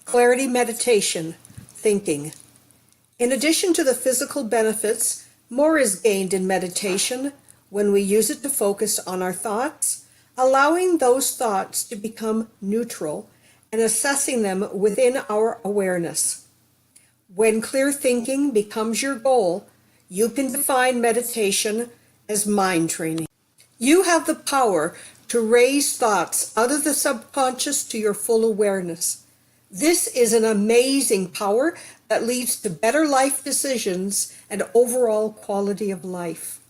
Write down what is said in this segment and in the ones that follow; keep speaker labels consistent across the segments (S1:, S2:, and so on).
S1: Clarity meditation, thinking. In addition to the physical benefits, more is gained in meditation when we use it to focus on our thoughts, allowing those thoughts to become neutral and assessing them within our awareness. When clear thinking becomes your goal, you can define meditation as mind training. You have the power to raise thoughts out of the subconscious to your full awareness. This is an amazing power that leads to better life decisions and overall quality of life.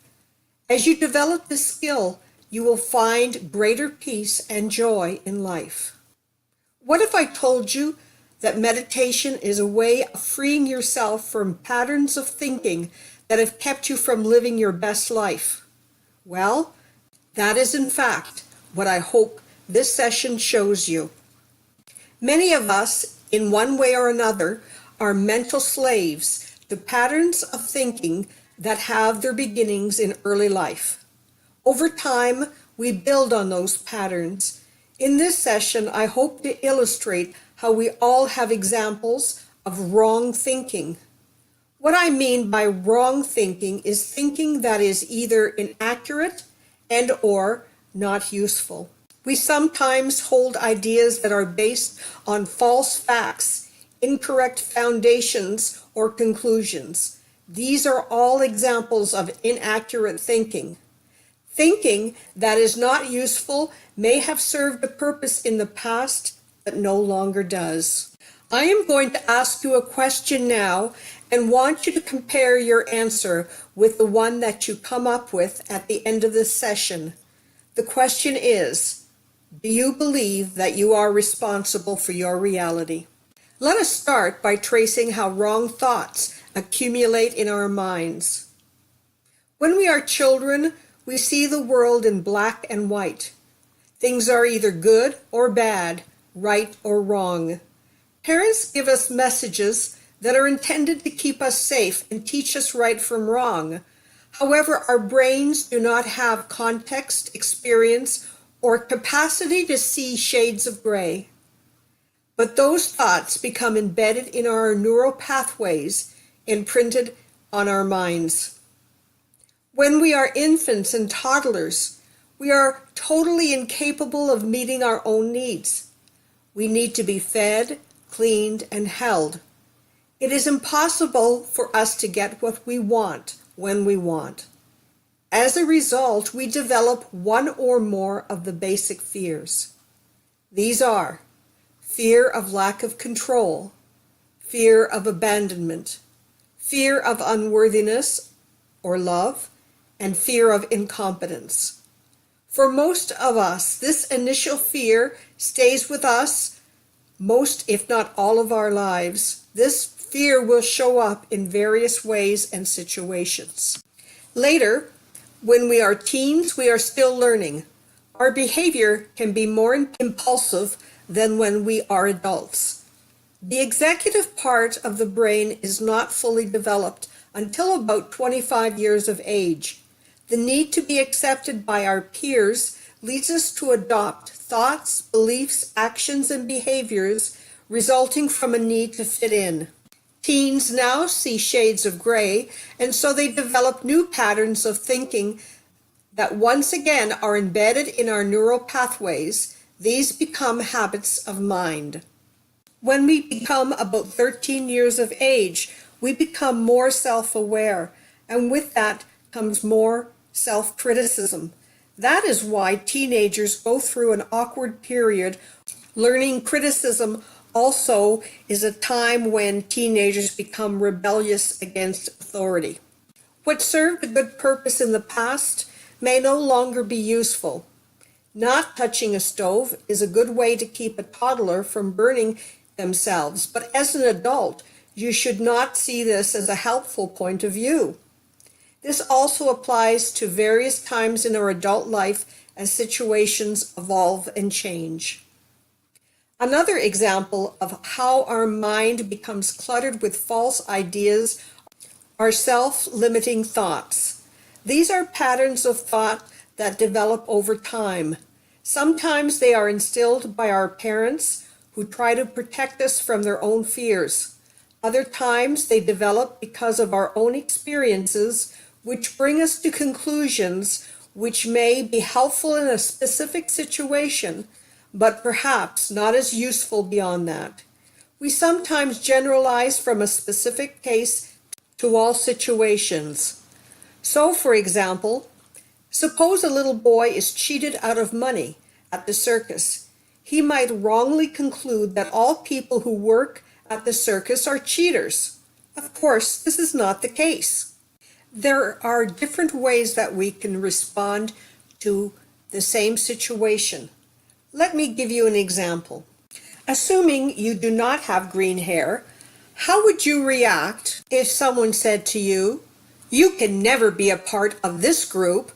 S1: As you develop this skill, you will find greater peace and joy in life. What if I told you that meditation is a way of freeing yourself from patterns of thinking that have kept you from living your best life? Well, that is in fact what I hope this session shows you. Many of us, in one way or another, are mental slaves to patterns of thinking that have their beginnings in early life. Over time, we build on those patterns. In this session, I hope to illustrate how we all have examples of wrong thinking. What I mean by wrong thinking is thinking that is either inaccurate and or not useful. We sometimes hold ideas that are based on false facts, incorrect foundations, or conclusions. These are all examples of inaccurate thinking. Thinking that is not useful may have served a purpose in the past, but no longer does. I am going to ask you a question now and want you to compare your answer with the one that you come up with at the end of this session. The question is, do you believe that you are responsible for your reality? Let us start by tracing how wrong thoughts accumulate in our minds. When we are children, we see the world in black and white. Things are either good or bad, right or wrong. Parents give us messages that are intended to keep us safe and teach us right from wrong. However, our brains do not have context, experience, or capacity to see shades of gray. But those thoughts become embedded in our neural pathways, imprinted on our minds. When we are infants and toddlers, we are totally incapable of meeting our own needs. We need to be fed, cleaned, and held. It is impossible for us to get what we want when we want. As a result, we develop one or more of the basic fears. These are fear of lack of control, fear of abandonment, fear of unworthiness or love, and fear of incompetence. For most of us, this initial fear stays with us most, if not all, of our lives. This fear will show up in various ways and situations. Later, when we are teens, we are still learning. Our behavior can be more impulsive than when we are adults. The executive part of the brain is not fully developed until about 25 years of age. The need to be accepted by our peers leads us to adopt thoughts, beliefs, actions, and behaviors resulting from a need to fit in. Teens now see shades of gray, and so they develop new patterns of thinking that once again are embedded in our neural pathways. These become habits of mind. When we become about 13 years of age, we become more self-aware, and with that comes more self-criticism. That is why teenagers go through an awkward period. Learning criticism also is a time when teenagers become rebellious against authority. What served a good purpose in the past may no longer be useful. Not touching a stove is a good way to keep a toddler from burning themselves, but as an adult, you should not see this as a helpful point of view. This also applies to various times in our adult life as situations evolve and change. Another example of how our mind becomes cluttered with false ideas are self-limiting thoughts. These are patterns of thought that develop over time. Sometimes they are instilled by our parents, who try to protect us from their own fears. Other times they develop because of our own experiences, which bring us to conclusions which may be helpful in a specific situation, but perhaps not as useful beyond that. We sometimes generalize from a specific case to all situations. So, for example, suppose a little boy is cheated out of money at the circus. He might wrongly conclude that all people who work at the circus are cheaters. Of course, this is not the case. There are different ways that we can respond to the same situation. Let me give you an example. Assuming you do not have green hair, how would you react if someone said to you, "You can never be a part of this group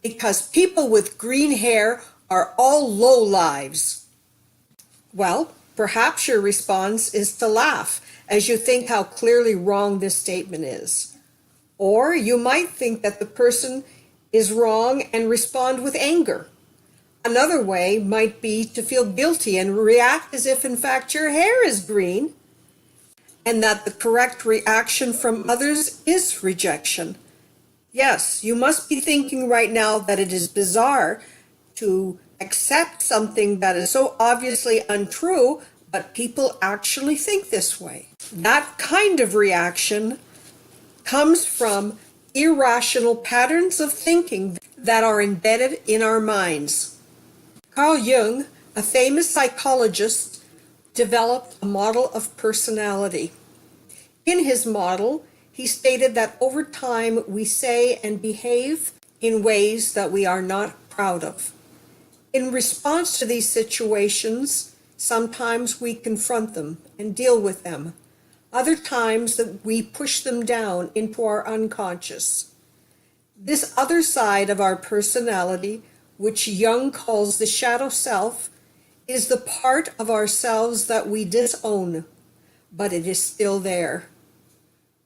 S1: because people with green hair are all lowlives"? Well, perhaps your response is to laugh as you think how clearly wrong this statement is. Or you might think that the person is wrong and respond with anger. Another way might be to feel guilty and react as if in fact your hair is green, and that the correct reaction from others is rejection. Yes, you must be thinking right now that it is bizarre to accept something that is so obviously untrue, but people actually think this way. That kind of reaction comes from irrational patterns of thinking that are embedded in our minds. Carl Jung, a famous psychologist, developed a model of personality. In his model, he stated that over time we say and behave in ways that we are not proud of. In response to these situations, sometimes we confront them and deal with them. Other times that we push them down into our unconscious. This other side of our personality, which Jung calls the shadow self, is the part of ourselves that we disown, but it is still there.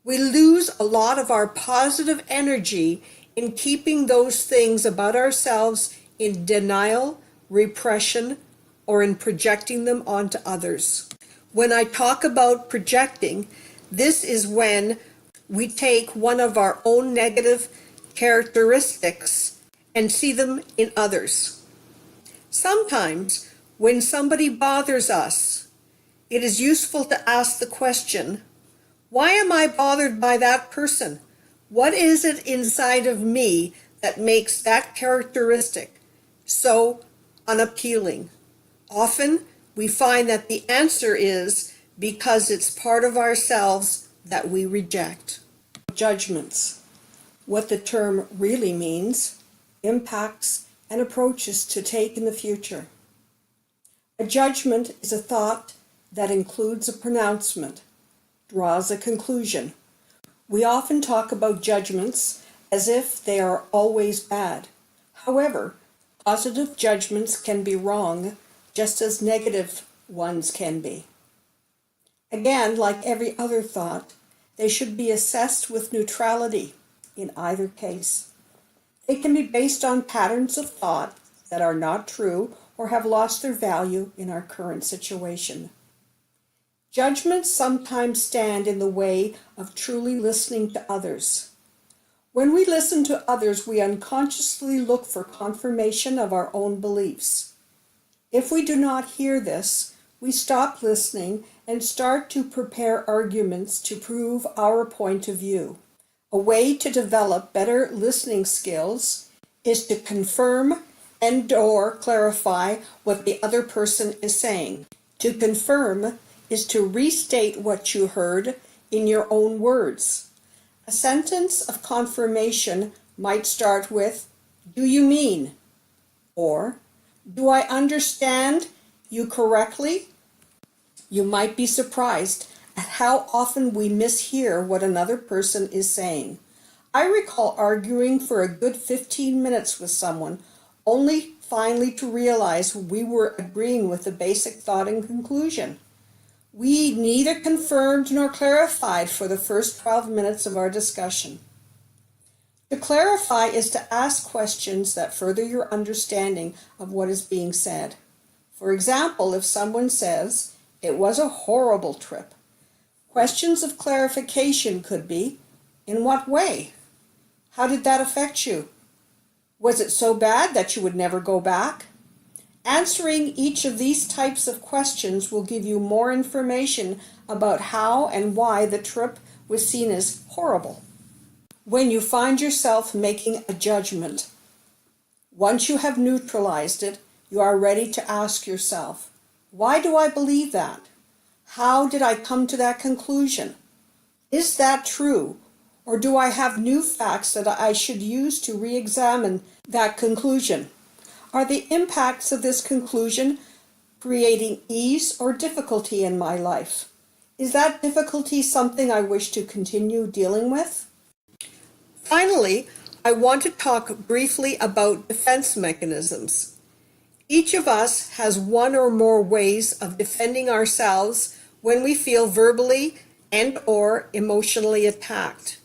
S1: We lose a lot of our positive energy in keeping those things about ourselves in denial, repression, or in projecting them onto others. When I talk about projecting, this is when we take one of our own negative characteristics and see them in others. Sometimes, when somebody bothers us, it is useful to ask the question, why am I bothered by that person? What is it inside of me that makes that characteristic so unappealing? Often, we find that the answer is because it's part of ourselves that we reject. Judgments. What the term really means, impacts, and approaches to take in the future. A judgment is a thought that includes a pronouncement, draws a conclusion. We often talk about judgments as if they are always bad. However, positive judgments can be wrong just as negative ones can be. Again, like every other thought, they should be assessed with neutrality in either case. They can be based on patterns of thought that are not true or have lost their value in our current situation. Judgments sometimes stand in the way of truly listening to others. When we listen to others, we unconsciously look for confirmation of our own beliefs. If we do not hear this, we stop listening and start to prepare arguments to prove our point of view. A way to develop better listening skills is to confirm and/or clarify what the other person is saying. To confirm is to restate what you heard in your own words. A sentence of confirmation might start with, "Do you mean?" Or, "Do I understand you correctly?" You might be surprised at how often we mishear what another person is saying. I recall arguing for a good 15 minutes with someone, only finally to realize we were agreeing with the basic thought and conclusion. We neither confirmed nor clarified for the first 12 minutes of our discussion. To clarify is to ask questions that further your understanding of what is being said. For example, if someone says, It was a horrible trip. Questions of clarification could be, in what way? How did that affect you? Was it so bad that you would never go back? Answering each of these types of questions will give you more information about how and why the trip was seen as horrible. When you find yourself making a judgment, once you have neutralized it, you are ready to ask yourself, why do I believe that? How did I come to that conclusion? Is that true? Or do I have new facts that I should use to re-examine that conclusion? Are the impacts of this conclusion creating ease or difficulty in my life? Is that difficulty something I wish to continue dealing with? Finally, I want to talk briefly about defense mechanisms. Each of us has one or more ways of defending ourselves when we feel verbally and/or emotionally attacked.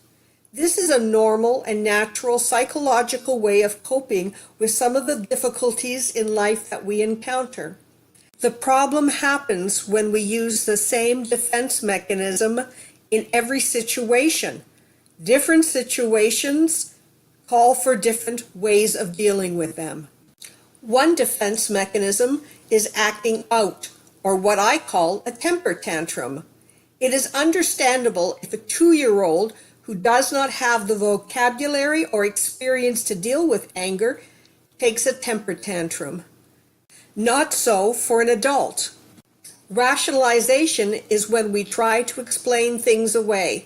S1: This is a normal and natural psychological way of coping with some of the difficulties in life that we encounter. The problem happens when we use the same defense mechanism in every situation. Different situations call for different ways of dealing with them. One defense mechanism is acting out, or what I call a temper tantrum. It is understandable if a 2-year-old who does not have the vocabulary or experience to deal with anger takes a temper tantrum. Not so for an adult. Rationalization is when we try to explain things away.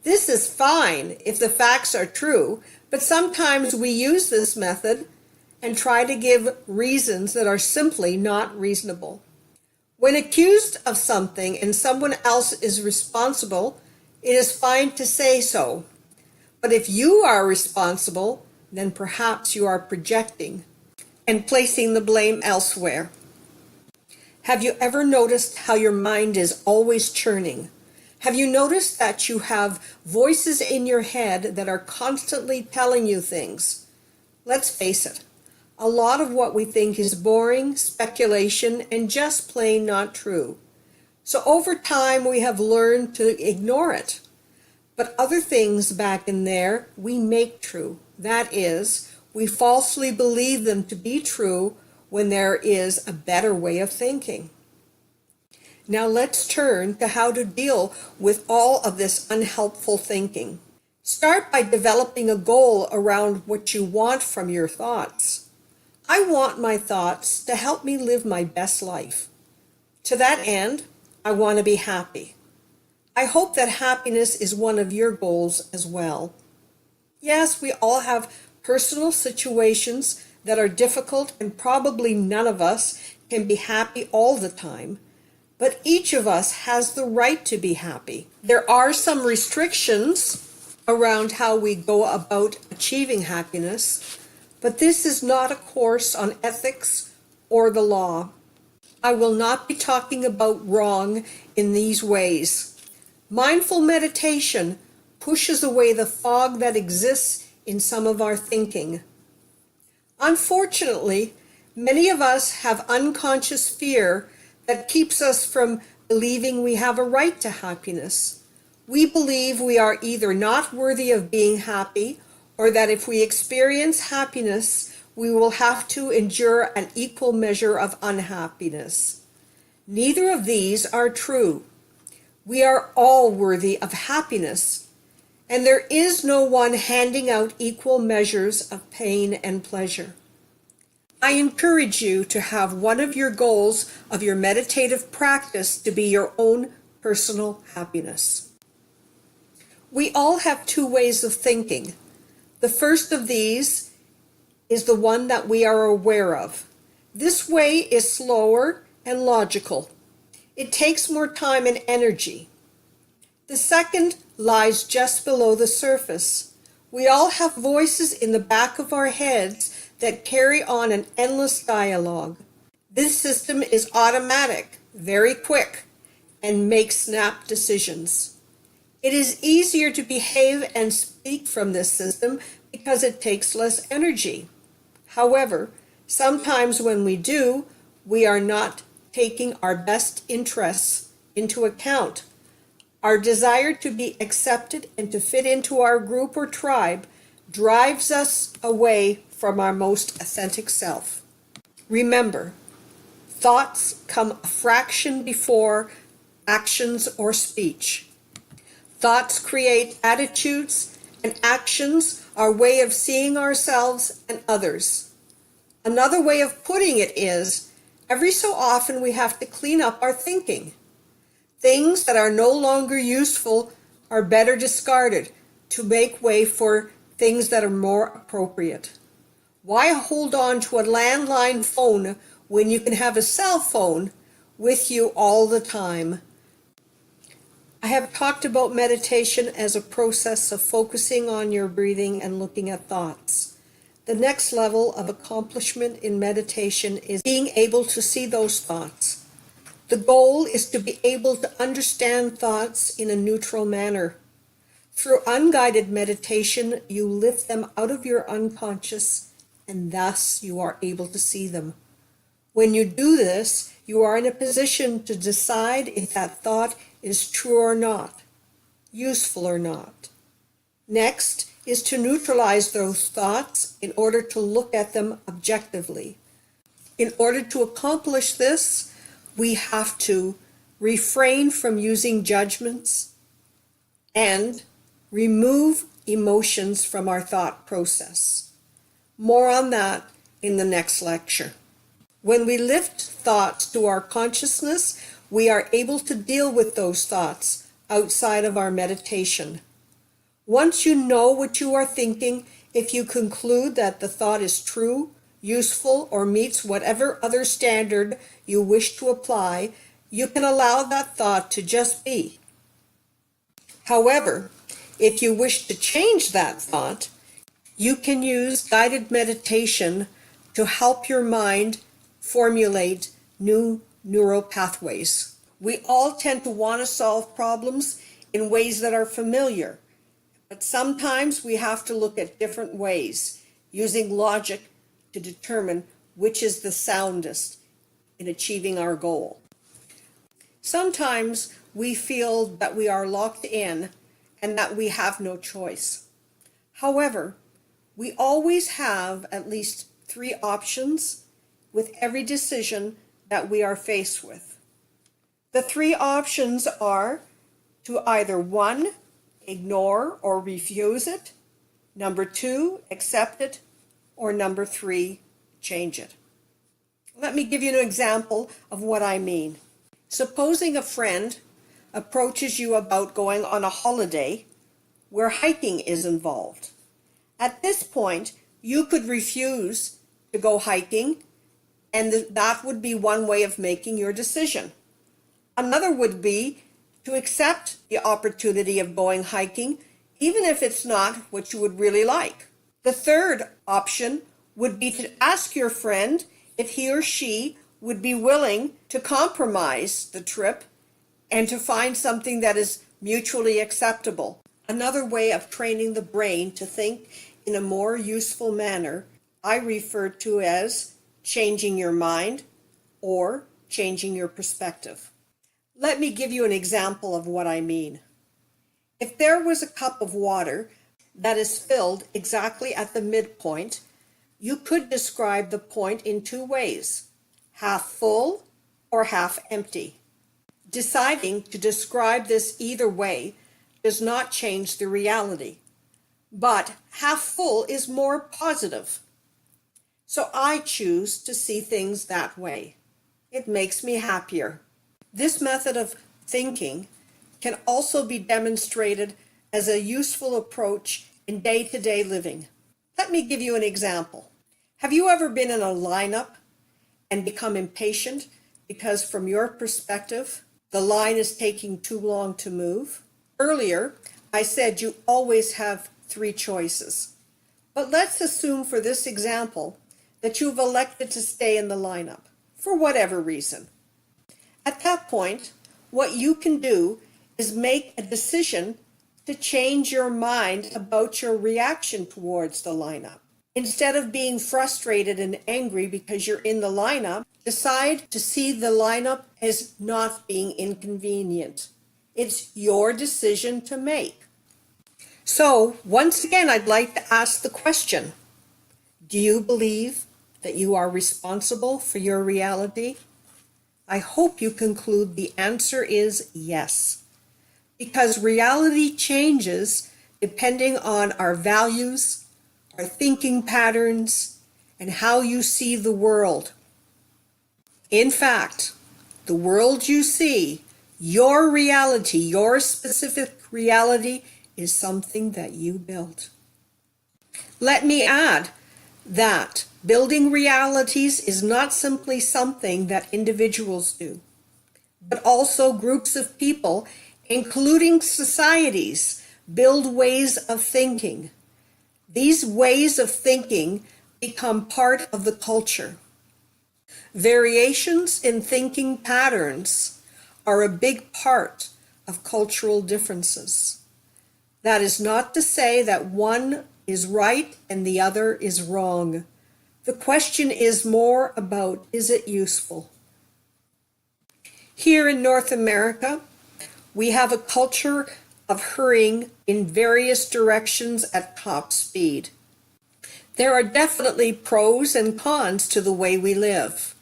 S1: This is fine if the facts are true, but sometimes we use this method and try to give reasons that are simply not reasonable. When accused of something and someone else is responsible, it is fine to say so. But if you are responsible, then perhaps you are projecting and placing the blame elsewhere. Have you ever noticed how your mind is always churning? Have you noticed that you have voices in your head that are constantly telling you things? Let's face it, a lot of what we think is boring, speculation, and just plain not true. So over time, we have learned to ignore it. But other things back in there, we make true. That is, we falsely believe them to be true when there is a better way of thinking. Now let's turn to how to deal with all of this unhelpful thinking. Start by developing a goal around what you want from your thoughts. I want my thoughts to help me live my best life. To that end, I want to be happy. I hope that happiness is one of your goals as well. Yes, we all have personal situations that are difficult, and probably none of us can be happy all the time. But each of us has the right to be happy. There are some restrictions around how we go about achieving happiness, but this is not a course on ethics or the law. I will not be talking about wrong in these ways. Mindful meditation pushes away the fog that exists in some of our thinking. Unfortunately, many of us have unconscious fear that keeps us from believing we have a right to happiness. We believe we are either not worthy of being happy, or that if we experience happiness, we will have to endure an equal measure of unhappiness. Neither of these are true. We are all worthy of happiness, and there is no one handing out equal measures of pain and pleasure. I encourage you to have one of your goals of your meditative practice to be your own personal happiness. We all have two ways of thinking. The first of these is the one that we are aware of. This way is slower and logical. It takes more time and energy. The second lies just below the surface. We all have voices in the back of our heads that carry on an endless dialogue. This system is automatic, very quick, and makes snap decisions. It is easier to behave and speak from this system because it takes less energy. However, sometimes when we do, we are not taking our best interests into account. Our desire to be accepted and to fit into our group or tribe drives us away from our most authentic self. Remember, thoughts come a fraction before actions or speech. Thoughts create attitudes, and actions our way of seeing ourselves and others. Another way of putting it is, every so often we have to clean up our thinking. Things that are no longer useful are better discarded to make way for things that are more appropriate. Why hold on to a landline phone when you can have a cell phone with you all the time? I have talked about meditation as a process of focusing on your breathing and looking at thoughts. The next level of accomplishment in meditation is being able to see those thoughts. The goal is to be able to understand thoughts in a neutral manner. Through unguided meditation, you lift them out of your unconscious, and thus you are able to see them. When you do this, you are in a position to decide if that thought is true or not, useful or not. Next is to neutralize those thoughts in order to look at them objectively. In order to accomplish this, we have to refrain from using judgments and remove emotions from our thought process. More on that in the next lecture. When we lift thoughts to our consciousness, we are able to deal with those thoughts outside of our meditation. Once you know what you are thinking, if you conclude that the thought is true, useful, or meets whatever other standard you wish to apply, you can allow that thought to just be. However, if you wish to change that thought, you can use guided meditation to help your mind formulate new neural pathways. We all tend to want to solve problems in ways that are familiar, but sometimes we have to look at different ways, using logic to determine which is the soundest in achieving our goal. Sometimes we feel that we are locked in and that we have no choice. However, we always have at least 3 options with every decision that we are faced with. The 3 options are to either 1, ignore or refuse it, number 2, accept it, or number 3, change it. Let me give you an example of what I mean. Supposing a friend approaches you about going on a holiday where hiking is involved. At this point, you could refuse to go hiking, and that would be one way of making your decision. Another would be to accept the opportunity of going hiking, even if it's not what you would really like. The third option would be to ask your friend if he or she would be willing to compromise the trip and to find something that is mutually acceptable. Another way of training the brain to think in a more useful manner, I refer to as changing your mind or changing your perspective. Let me give you an example of what I mean. If there was a cup of water that is filled exactly at the midpoint, you could describe the point in 2 ways, half full or half empty. Deciding to describe this either way does not change the reality, but half full is more positive. So I choose to see things that way. It makes me happier. This method of thinking can also be demonstrated as a useful approach in day-to-day living. Let me give you an example. Have you ever been in a lineup and become impatient because from your perspective, the line is taking too long to move? Earlier, I said you always have 3 choices. But let's assume for this example that you've elected to stay in the lineup for whatever reason. At that point, what you can do is make a decision to change your mind about your reaction towards the lineup. Instead of being frustrated and angry because you're in the lineup, Decide to see the lineup as not being inconvenient. It's your decision to make. So, once again, I'd like to ask the question, do you believe that you are responsible for your reality? I hope you conclude the answer is yes, because reality changes depending on our values, our thinking patterns, and how you see the world. In fact, the world you see, your reality, your specific reality, is something that you built. Let me add that building realities is not simply something that individuals do, but also groups of people, including societies, build ways of thinking. These ways of thinking become part of the culture. Variations in thinking patterns are a big part of cultural differences. That is not to say that one is right and the other is wrong. The question is more about, is it useful? Here in North America, we have a culture of hurrying in various directions at top speed. There are definitely pros and cons to the way we live.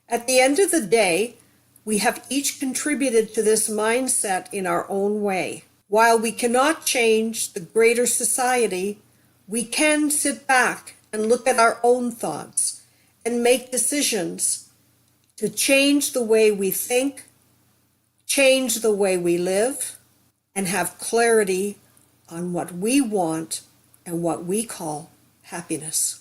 S1: At the end of the day, we have each contributed to this mindset in our own way. While we cannot change the greater society, we can sit back and look at our own thoughts and make decisions to change the way we think, change the way we live, and have clarity on what we want and what we call happiness.